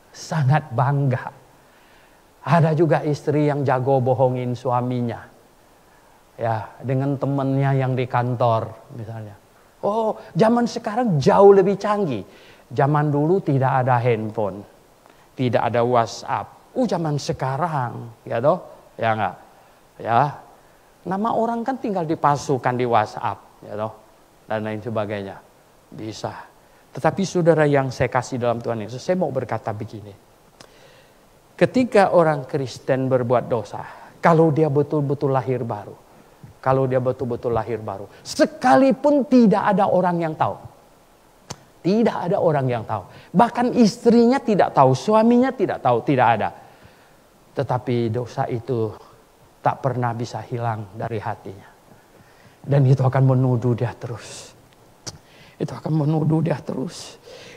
Sangat bangga. Ada juga istri yang jago bohongin suaminya. Ya, dengan temannya yang di kantor misalnya. Oh, zaman sekarang jauh lebih canggih. Zaman dulu tidak ada handphone. Tidak ada WhatsApp. Zaman sekarang, ya toh? Ya enggak? Ya. Nama orang kan tinggal dipasukan di WhatsApp, ya toh, dan lain sebagainya. Bisa. Tetapi saudara yang saya kasih dalam Tuhan Yesus, saya mau berkata begini. Ketika orang Kristen berbuat dosa, kalau dia betul-betul lahir baru, sekalipun tidak ada orang yang tahu. Tidak ada orang yang tahu. Bahkan istrinya tidak tahu, suaminya tidak tahu, tidak ada. Tetapi dosa itu tak pernah bisa hilang dari hatinya. Dan itu akan menuduh dia terus.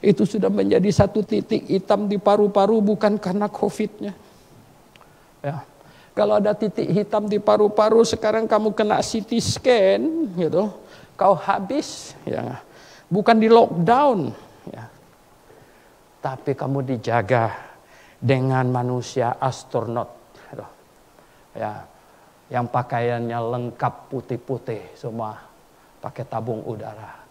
Itu sudah menjadi satu titik hitam di paru-paru bukan karena COVID-nya. Ya. Kalau ada titik hitam di paru-paru sekarang kamu kena CT scan gitu. Kau habis ya. Bukan di lockdown ya. Tapi kamu dijaga dengan manusia astronot gitu. Ya. Yang pakaiannya lengkap putih-putih semua. Pakai tabung udara.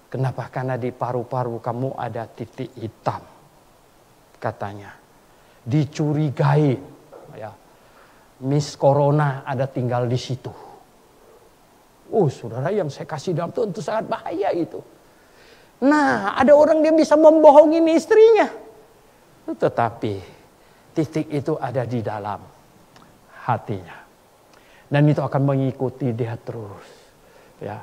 Kenapa? Karena di paru-paru kamu ada titik hitam. Katanya. Dicurigai. Ya. Miss Corona ada tinggal di situ. Saudara yang saya kasih dalam Tuhan itu sangat bahaya itu. Nah, ada orang dia bisa membohongi istrinya. Tetapi titik itu ada di dalam hatinya. Dan itu akan mengikuti dia terus. Ya,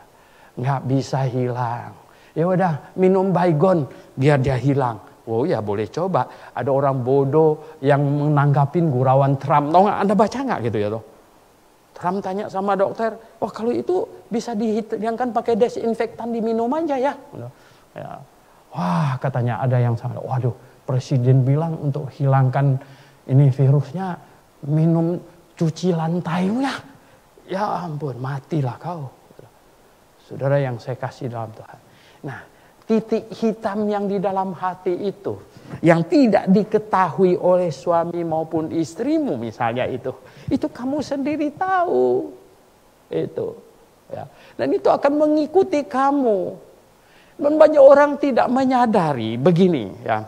nggak bisa hilang. Ya udah minum Baygon biar dia hilang. Oh ya boleh coba. Ada orang bodoh yang menanggapin gurauan Trump. Tahu nggak? Anda baca nggak gitu ya toh? Trump tanya sama dokter, wah kalau itu bisa dihilangkan pakai desinfektan diminum aja ya. Ya. Wah katanya ada yang sama. Waduh, presiden bilang untuk hilangkan ini virusnya minum cuci lantainya. Ya ampun, matilah kau. Saudara yang saya kasih dalam Tuhan. Nah, titik hitam yang di dalam hati itu, yang tidak diketahui oleh suami maupun istrimu misalnya itu kamu sendiri tahu. Itu. Ya. Dan itu akan mengikuti kamu. Dan banyak orang tidak menyadari begini ya.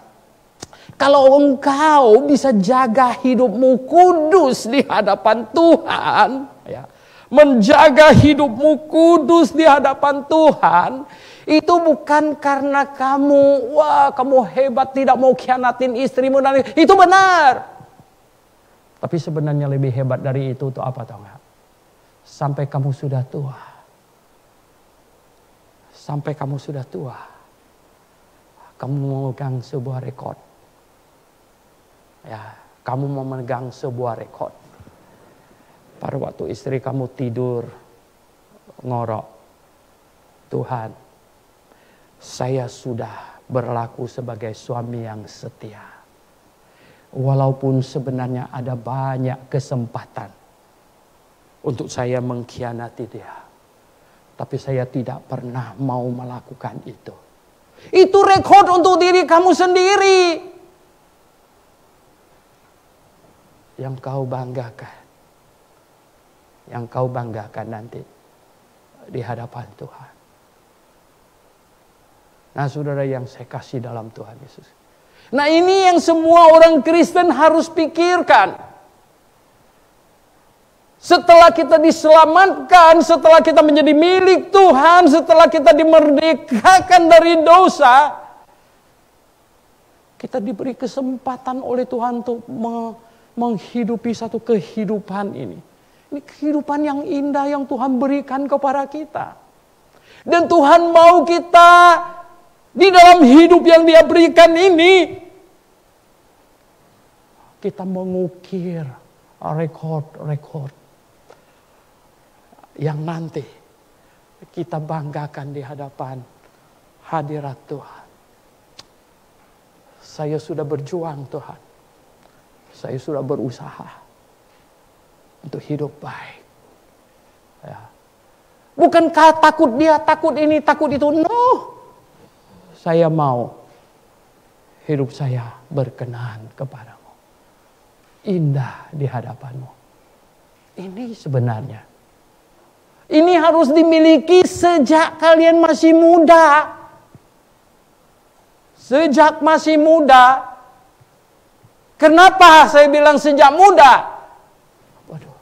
Kalau engkau bisa jaga hidupmu kudus di hadapan Tuhan, ya, menjaga hidupmu kudus di hadapan Tuhan, itu bukan karena kamu hebat tidak mau khianatin istrimu, dan itu benar. Tapi sebenarnya lebih hebat dari itu tuh apa, tahu nggak? Sampai kamu sudah tua. Sampai kamu sudah tua, kamu memegang sebuah rekod. Ya, kamu memegang sebuah rekod. Pada waktu istri kamu tidur ngorok, Tuhan, saya sudah berlaku sebagai suami yang setia. Walaupun sebenarnya ada banyak kesempatan untuk saya mengkhianati dia, tapi saya tidak pernah mau melakukan itu. Itu rekod untuk diri kamu sendiri. Yang kau banggakan. Yang kau banggakan nanti di hadapan Tuhan. Nah, saudara yang saya kasih dalam Tuhan Yesus. Nah, ini yang semua orang Kristen harus pikirkan. Setelah kita diselamatkan, setelah kita menjadi milik Tuhan, setelah kita dimerdekakan dari dosa, kita diberi kesempatan oleh Tuhan untuk menghidupi satu kehidupan ini. Ini kehidupan yang indah yang Tuhan berikan kepada kita. Dan Tuhan mau kita di dalam hidup yang Dia berikan ini, kita mengukir rekod-rekod yang nanti kita banggakan di hadapan hadirat Tuhan. Saya sudah berjuang, Tuhan. Saya sudah berusaha untuk hidup baik. Ya. Bukankah takut dia, takut ini, takut itu? No. Saya mau hidup saya berkenan kepadamu. Indah di hadapanmu. Ini sebenarnya. Ini harus dimiliki sejak kalian masih muda. Sejak masih muda. Kenapa saya bilang sejak muda? Waduh,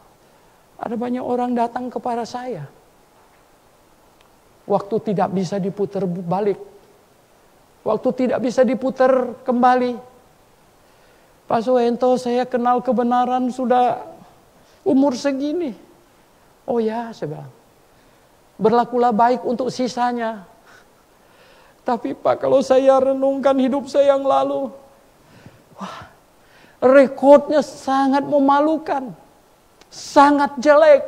ada banyak orang datang kepada saya. Waktu tidak bisa diputar balik. Waktu tidak bisa diputar kembali. Pak Suhento, saya kenal kebenaran sudah umur segini. Oh ya, saya bilang. Berlakulah baik untuk sisanya. Tapi Pak, kalau saya renungkan hidup saya yang lalu, wah, rekodnya sangat memalukan. Sangat jelek.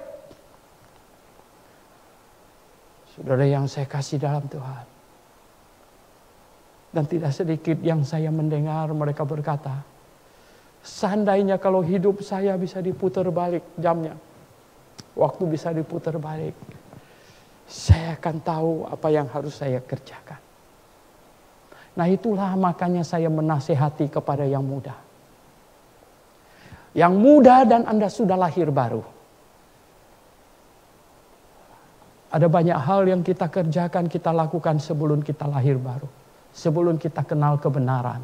Saudara yang saya kasih dalam Tuhan. Dan tidak sedikit yang saya mendengar mereka berkata, seandainya kalau hidup saya bisa diputar balik jamnya, waktu bisa diputar balik, saya akan tahu apa yang harus saya kerjakan. Nah, itulah makanya saya menasihati kepada yang muda. Yang muda dan Anda sudah lahir baru. Ada banyak hal yang kita kerjakan, kita lakukan sebelum kita lahir baru. Sebelum kita kenal kebenaran.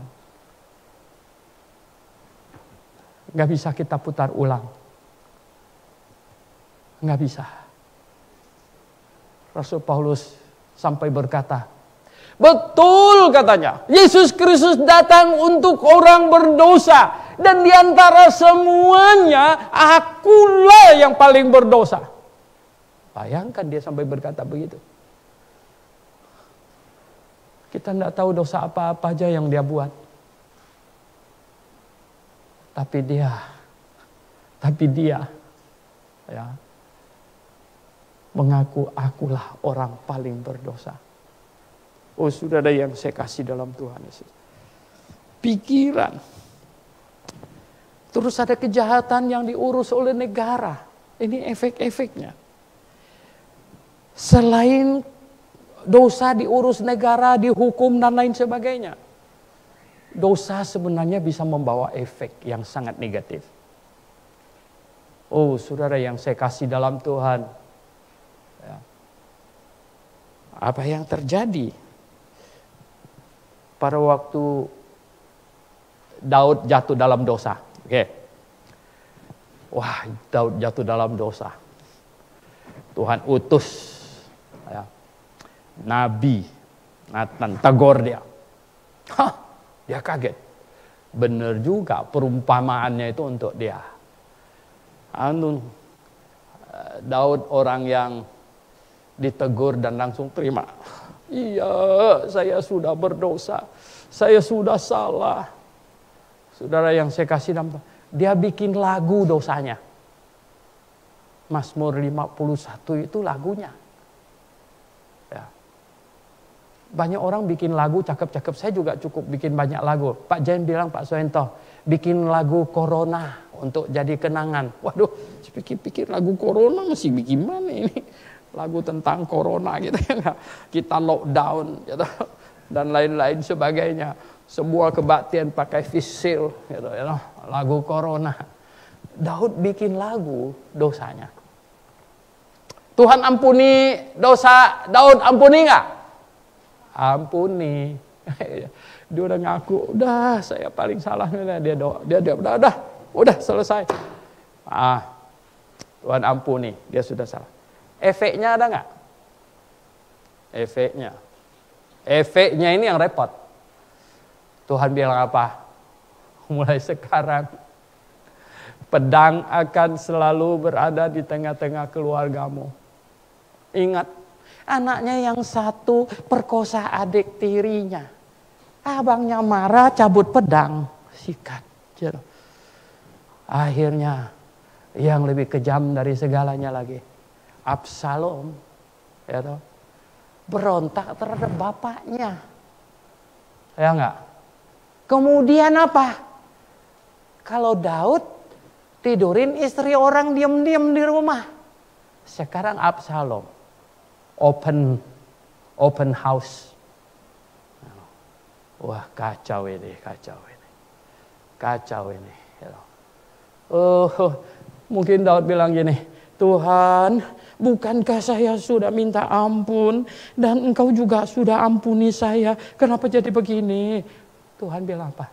Gak bisa kita putar ulang. Gak bisa. Rasul Paulus sampai berkata, betul katanya, Yesus Kristus datang untuk orang berdosa. Dan di antara semuanya, akulah yang paling berdosa. Bayangkan dia sampai berkata begitu. Kita tidak tahu dosa apa-apa aja yang dia buat. Tapi dia ya, mengaku akulah orang paling berdosa. Oh, saudara yang saya kasih dalam Tuhan Yesus. Pikiran. Terus ada kejahatan yang diurus oleh negara. Ini efek-efeknya. Selain dosa diurus negara, dihukum dan lain sebagainya. Dosa sebenarnya bisa membawa efek yang sangat negatif. Oh, saudara yang saya kasih dalam Tuhan. Ya. Apa yang terjadi pada waktu Daud jatuh dalam dosa? Oke. Wah, Daud jatuh dalam dosa. Tuhan utus ya, Nabi Nathan, tegur dia. Hah, dia kaget. Benar juga perumpamaannya itu untuk dia. Daud orang yang ditegur dan langsung terima. Iya, saya sudah berdosa. Saya sudah salah. Saudara yang saya kasih nama, dia bikin lagu dosanya. Mazmur 51 itu lagunya. Ya. Banyak orang bikin lagu cakep-cakep. Saya juga cukup bikin banyak lagu. Pak Jen bilang, Pak Soento, bikin lagu Corona untuk jadi kenangan. Waduh, saya pikir-pikir lagu Corona masih bikin mana ini? Lagu tentang Corona gitu ya. Kita lockdown gitu. Dan lain-lain sebagainya. Sebuah kebaktian pakai face shield gitu ya. Lagu Corona. Daud bikin lagu dosanya. Tuhan ampuni dosa Daud, ampuni nggak? Ampuni. Dia udah ngaku, udah saya paling salah. Dia udah selesai. Tuhan ampuni, dia sudah salah. Efeknya ada nggak? Efeknya ini yang repot. Tuhan bilang apa? Mulai sekarang pedang akan selalu berada di tengah-tengah keluargamu. Ingat, anaknya yang satu perkosa adik tirinya. Abangnya marah, cabut pedang, sikat. Akhirnya yang lebih kejam dari segalanya lagi, Absalom, ya toh, berontak terhadap bapaknya. Ya enggak? Kemudian apa? Kalau Daud tidurin istri orang diam-diam di rumah. Sekarang Absalom open house. Wah, kacau ini. Mungkin Daud bilang gini, Tuhan, bukankah saya sudah minta ampun dan engkau juga sudah ampuni saya? Kenapa jadi begini? Tuhan bilang apa?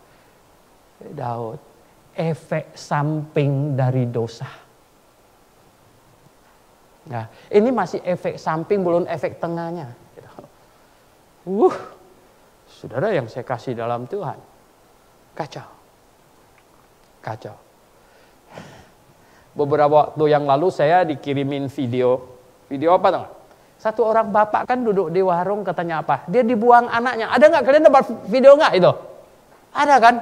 Daud, efek samping dari dosa. Nah, ini masih efek samping, belum efek tengahnya. Saudara yang saya kasih dalam Tuhan, kacau. Beberapa waktu yang lalu saya dikirimin video apa tahu? Satu orang bapak kan duduk di warung, katanya apa? Dia dibuang anaknya. Ada nggak kalian dapat video nggak itu? Ada kan?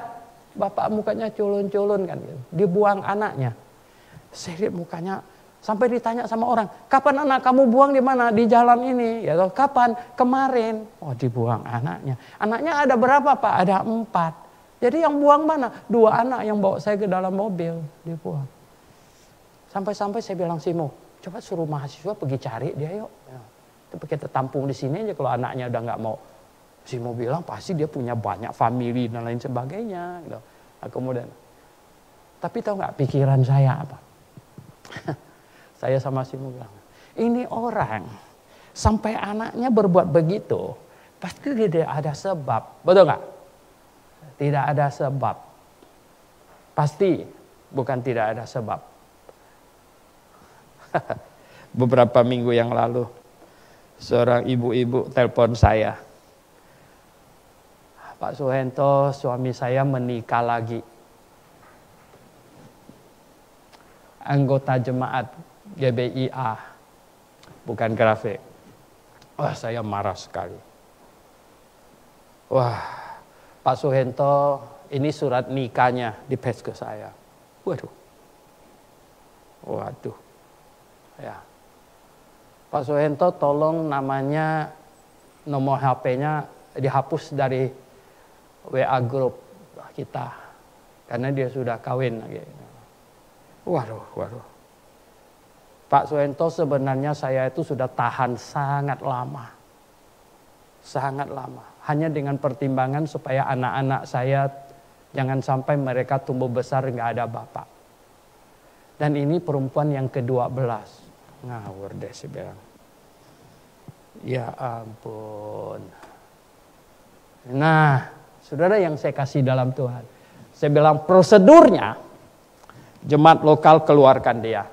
Bapak mukanya culun-culun kan, gitu. Dibuang anaknya. Saya lihat mukanya, sampai ditanya sama orang, kapan anak kamu buang di mana? Di jalan ini. Ya toh, kapan? Kemarin. Oh, dibuang anaknya. Anaknya ada berapa, Pak? Ada 4. Jadi yang buang mana? 2 anak yang bawa saya ke dalam mobil, dibuang. Sampai-sampai saya bilang, Simo, coba suruh mahasiswa pergi cari dia yuk. Ya. Tapi kita tampung di sini aja kalau anaknya udah nggak mau. Simo bilang pasti dia punya banyak family dan lain sebagainya. Gitu. Nah, kemudian, tapi tahu nggak pikiran saya apa? Saya sama Simo bilang, ini orang sampai anaknya berbuat begitu, pasti tidak ada sebab, betul nggak? Tidak ada sebab, pasti bukan tidak ada sebab. Beberapa minggu yang lalu, seorang ibu-ibu telepon saya. Pak Suhento, suami saya menikah lagi. Anggota jemaat GBIA, bukan grafik. Wah, saya marah sekali. Wah, Pak Suhento, ini surat nikahnya di pes ke saya. Waduh. Ya. Pak Suhento, tolong namanya, nomor HP-nya dihapus dari WA grup kita. Karena dia sudah kawin lagi. Waduh. Pak Suhento, sebenarnya saya itu sudah tahan sangat lama. Hanya dengan pertimbangan supaya anak-anak saya jangan sampai mereka tumbuh besar nggak ada bapak. Dan ini perempuan yang ke-12. Ngawur deh saya bilang. Ya ampun. Nah, saudara yang saya kasih dalam Tuhan. Saya bilang prosedurnya, jemaat lokal keluarkan dia.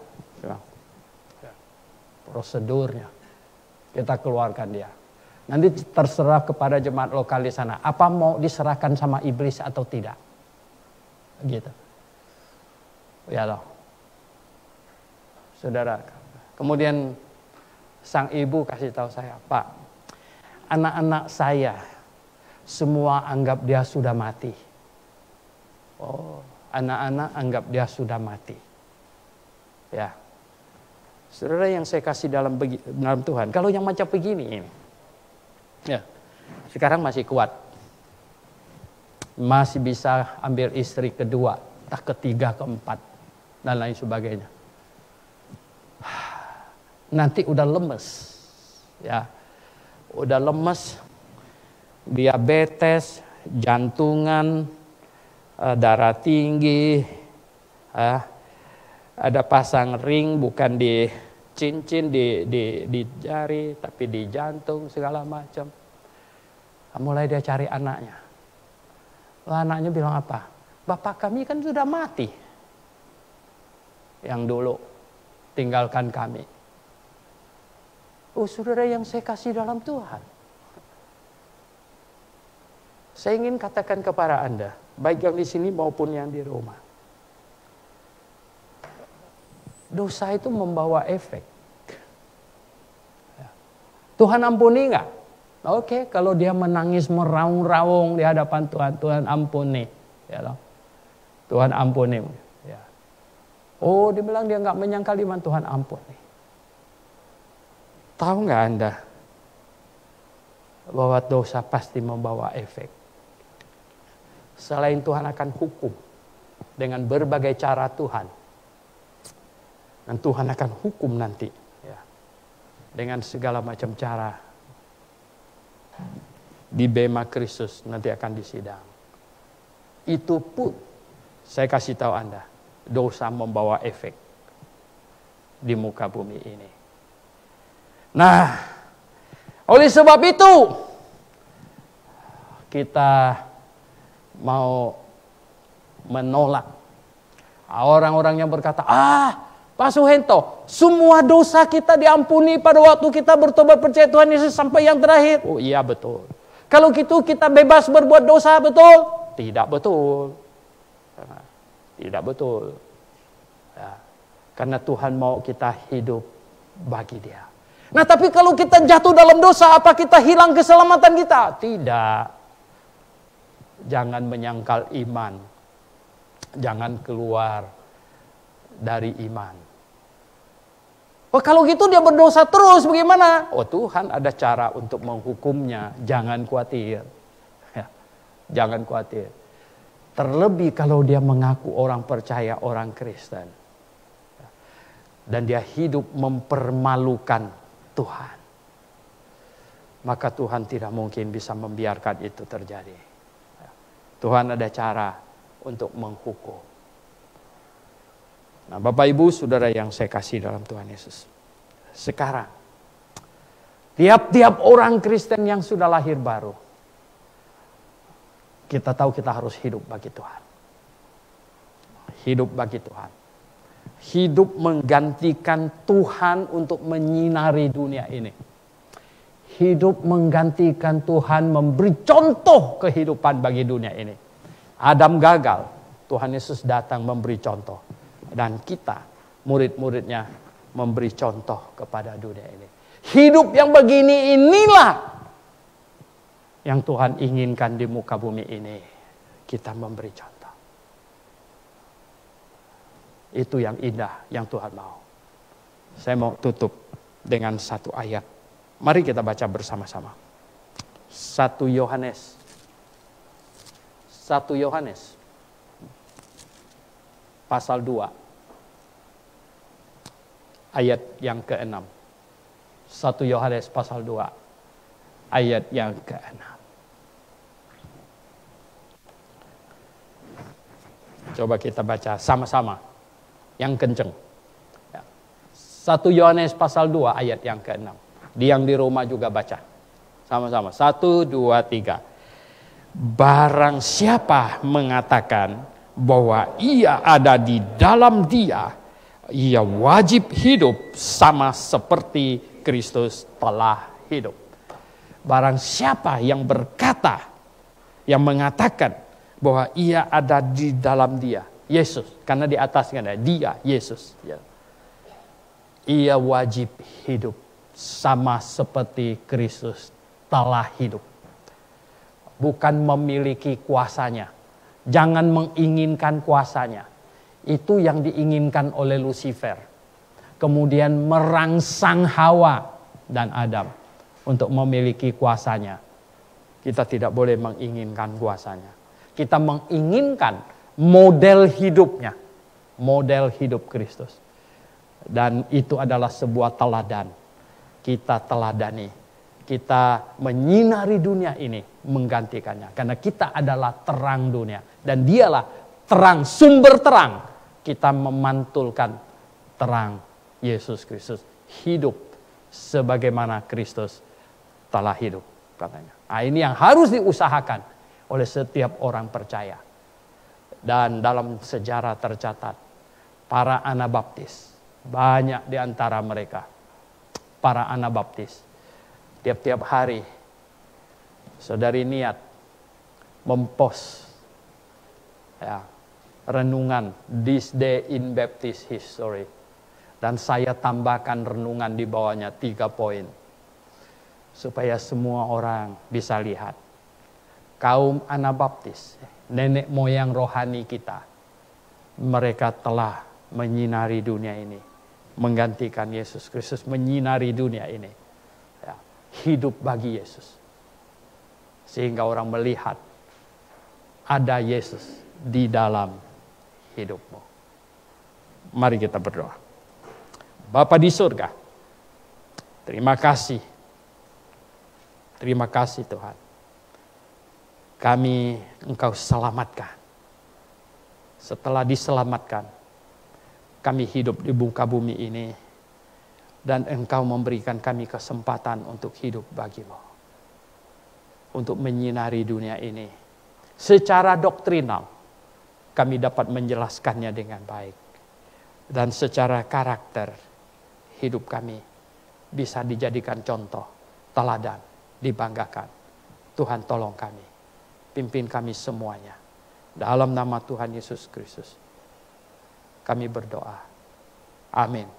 prosedurnya. Kita keluarkan dia. Nanti terserah kepada jemaat lokal di sana. Apa mau diserahkan sama iblis atau tidak. Gitu. Ya loh. Saudara. Kemudian sang ibu kasih tahu saya, Pak, anak-anak saya semua anggap dia sudah mati. Oh, anak-anak anggap dia sudah mati. Ya. Saudara yang saya kasih dalam Tuhan, kalau yang macam begini ini. Ya. Sekarang masih kuat. Masih bisa ambil istri kedua, entah ketiga, keempat dan lain sebagainya. Nanti udah lemes. Ya. Udah lemes, diabetes, jantungan, darah tinggi, ada pasang ring bukan di cincin, di jari, tapi di jantung segala macam. Mulai dia cari anaknya. Anaknya bilang apa? Bapak kami kan sudah mati. Yang dulu tinggalkan kami. Oh, saudara yang saya kasih dalam Tuhan. Saya ingin katakan kepada Anda, baik yang di sini maupun yang di rumah. Dosa itu membawa efek. Tuhan ampuni enggak? Oke, kalau dia menangis meraung-raung di hadapan Tuhan, Tuhan ampuni. Ya, Tuhan ampuni. Ya. Oh, dia bilang dia enggak menyangkal iman, Tuhan ampuni. Tahu nggak Anda bahwa dosa pasti membawa efek? Selain Tuhan akan hukum dengan berbagai cara Tuhan, dan Tuhan akan hukum nanti ya, dengan segala macam cara di bema Kristus nanti akan disidang. Itu pun saya kasih tahu Anda, dosa membawa efek di muka bumi ini. Nah, oleh sebab itu kita mau menolak orang-orang yang berkata, Pak Suhento, semua dosa kita diampuni pada waktu kita bertobat percaya Tuhan Yesus sampai yang terakhir. Oh iya betul. Kalau gitu kita bebas berbuat dosa, betul? Tidak betul. Tidak betul. Ya, karena Tuhan mau kita hidup bagi Dia. Nah tapi kalau kita jatuh dalam dosa, apa kita hilang keselamatan kita? Tidak. Jangan menyangkal iman. Jangan keluar dari iman. Oh kalau gitu dia berdosa terus bagaimana? Oh Tuhan ada cara untuk menghukumnya. Jangan khawatir. Ya, jangan khawatir. Terlebih kalau dia mengaku orang percaya, orang Kristen. Dan dia hidup mempermalukan Tuhan. Maka Tuhan tidak mungkin bisa membiarkan itu terjadi. Tuhan ada cara untuk menghukum. Nah, Bapak Ibu Saudara yang saya kasih dalam Tuhan Yesus. Sekarang, tiap-tiap orang Kristen yang sudah lahir baru, kita tahu kita harus hidup bagi Tuhan. Hidup bagi Tuhan. Hidup menggantikan Tuhan untuk menyinari dunia ini. Hidup menggantikan Tuhan memberi contoh kehidupan bagi dunia ini. Adam gagal, Tuhan Yesus datang memberi contoh. Dan kita, murid-muridnya, memberi contoh kepada dunia ini. Hidup yang begini inilah yang Tuhan inginkan di muka bumi ini. Kita memberi contoh. Itu yang indah yang Tuhan mau. Saya mau tutup dengan satu ayat. Mari kita baca bersama-sama. 1 Yohanes. 1 Yohanes. Pasal 2. Ayat yang ke-6. 1 Yohanes pasal 2. Ayat yang ke-6. Coba kita baca sama-sama. Yang kenceng. 1 Yohanes pasal 2 ayat yang ke-6. Yang di rumah juga baca. Sama-sama. 1, 2, 3. Barang siapa mengatakan bahwa ia ada di dalam Dia Ia wajib hidup sama seperti Kristus telah hidup. Barang siapa yang berkata, yang mengatakan bahwa ia ada di dalam dia, Yesus, karena di atasnya ada dia, Yesus. Ya. Ia wajib hidup sama seperti Kristus telah hidup. Bukan memiliki kuasanya. Jangan menginginkan kuasanya. Itu yang diinginkan oleh Lucifer. Kemudian merangsang Hawa dan Adam untuk memiliki kuasanya. Kita tidak boleh menginginkan kuasanya. Kita menginginkan model hidupnya. Model hidup Kristus. Dan itu adalah sebuah teladan. Kita teladani. Kita menyinari dunia ini, menggantikannya. Karena kita adalah terang dunia. Dan dialah terang, sumber terang. Kita memantulkan terang Yesus Kristus. Hidup sebagaimana Kristus telah hidup, katanya. Nah, ini yang harus diusahakan oleh setiap orang percaya. Dan dalam sejarah tercatat, para Anabaptis, banyak di antara mereka, para Anabaptis, tiap-tiap hari, saudari niat mempost ya, renungan this day in Baptist history. Dan saya tambahkan renungan di bawahnya 3 poin. Supaya semua orang bisa lihat. Kaum Anabaptis, nenek moyang rohani kita, mereka telah menyinari dunia ini. Menggantikan Yesus Kristus, menyinari dunia ini. Ya, hidup bagi Yesus. Sehingga orang melihat ada Yesus di dalam hidupmu. Mari kita berdoa. Bapa di surga, terima kasih. Terima kasih Tuhan. Engkau selamatkan. Setelah diselamatkan, kami hidup di muka bumi ini. Dan Engkau memberikan kami kesempatan untuk hidup bagimu. Untuk menyinari dunia ini. Secara doktrinal, kami dapat menjelaskannya dengan baik. Dan secara karakter, hidup kami bisa dijadikan contoh, teladan, dibanggakan. Tuhan tolong kami, pimpin kami semuanya. Dalam nama Tuhan Yesus Kristus, kami berdoa. Amin.